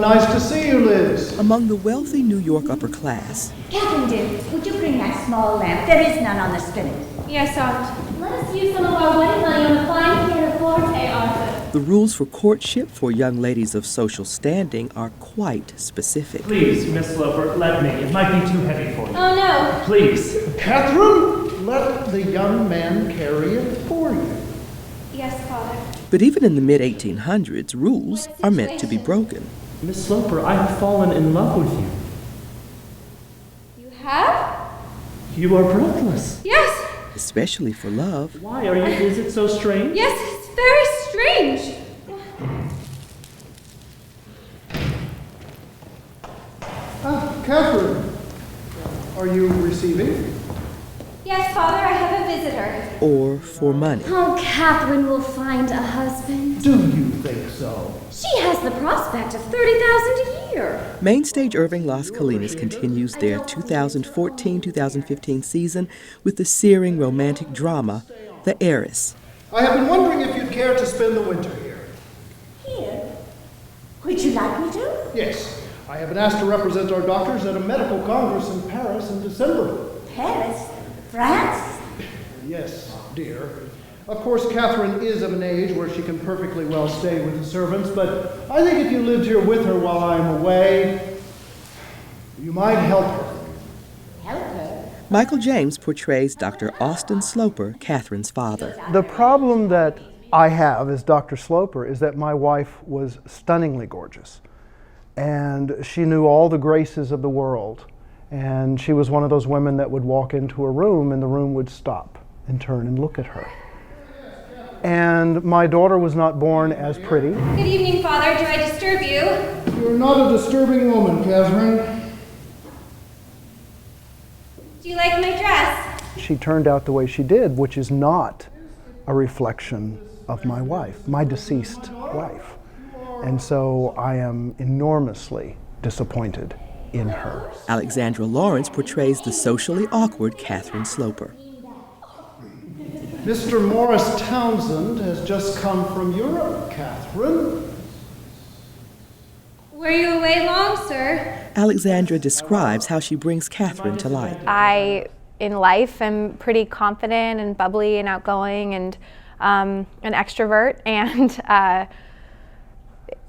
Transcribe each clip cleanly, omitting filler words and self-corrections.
Nice to see you, Liz. Among the wealthy New York upper class, Catherine, dear, would you bring that small lamp? There is none on the spinet. Yes, Aunt. Let us use some of our wedding money on the fine pianoforte, Arthur. the rules for courtship for young ladies of social standing are quite specific. Please, Miss Sloper, let me. It might be too heavy for you. Oh, no. Please. Catherine, let the young man carry it for you. Yes, Father. But even in the mid-1800s, rules are meant to be broken. Miss Sloper, I have fallen in love with you. You have? You are breathless. Yes. Especially for love. Why are you? Is it so strange? Yes, it's very strange. Catherine, are you receiving? Yes, Father, I have a visitor. Or for money. Oh, Catherine will find a husband. Do you think so? She has the prospect of $30,000 a year. MainStage Irving Las Colinas continues their 2014-2015 season with the searing romantic drama, The Heiress. I have been wondering if you'd care to spend the winter here. Here? Would you like me to? Yes. I have been asked to represent our doctors at a medical congress in Paris in December. Paris? France? Yes, dear. Of course, Catherine is of an age where she can perfectly well stay with the servants, but I think if you lived here with her while I'm away, you might help her. Help her? Michael James portrays Dr. Austin Sloper, Catherine's father. The problem that I have as Dr. Sloper is that my wife was stunningly gorgeous. And she knew all the graces of the world. And she was one of those women that would walk into a room and the room would stop and turn and look at her. And my daughter was not born as pretty. Good evening, Father. Do I disturb you? You're not a disturbing woman, Catherine. Do you like my dress? She turned out the way she did, which is not a reflection of my wife, my deceased wife. And so I am enormously disappointed in her. Alexandra Lawrence portrays the socially awkward Catherine Sloper. Mr. Morris Townsend has just come from Europe, Catherine. Were you away long, sir? Alexandra describes how she brings Catherine to life. I, in life, am pretty confident and bubbly and outgoing and an extrovert, and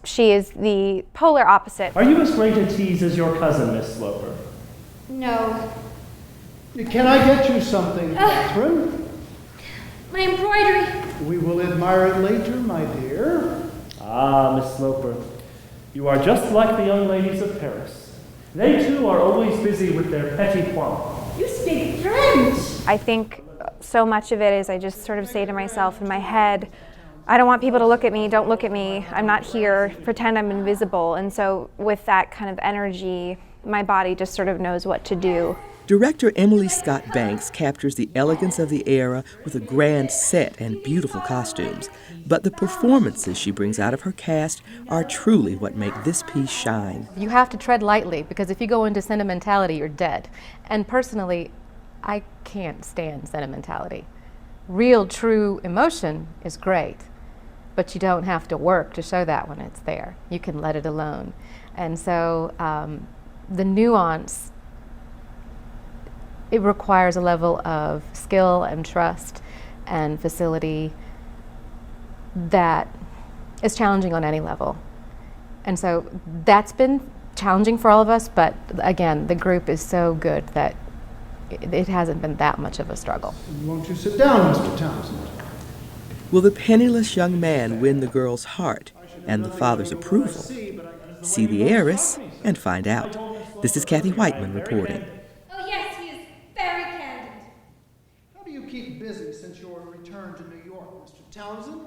she is the polar opposite. Are you as great a tease as your cousin, Miss Sloper? No. Can I get you something, Catherine? My embroidery. We will admire it later, my dear. Ah, Miss Sloper, you are just like the young ladies of Paris. They too are always busy with their petit point. You speak French. I think so much of it is I just sort of say to myself in my head, I don't want people to look at me, don't look at me, I'm not here, pretend I'm invisible. And so with that kind of energy, my body just sort of knows what to do. Director Emily Scott Banks captures the elegance of the era with a grand set and beautiful costumes. But the performances she brings out of her cast are truly what make this piece shine. You have to tread lightly, because if you go into sentimentality, you're dead. And personally, I can't stand sentimentality. Real, true emotion is great, but you don't have to work to show that when it's there. You can let it alone. And so the nuance, it requires a level of skill and trust and facility that is challenging on any level. And so that's been challenging for all of us, but again, the group is so good that it hasn't been that much of a struggle. Won't you sit down, Mr. Townsend? Will the penniless young man win the girl's heart and the father's approval? See The Heiress and find out. This is Kathy Whiteman reporting. Oh, yes, he is very candid. How do you keep busy since your return to New York, Mr. Townsend?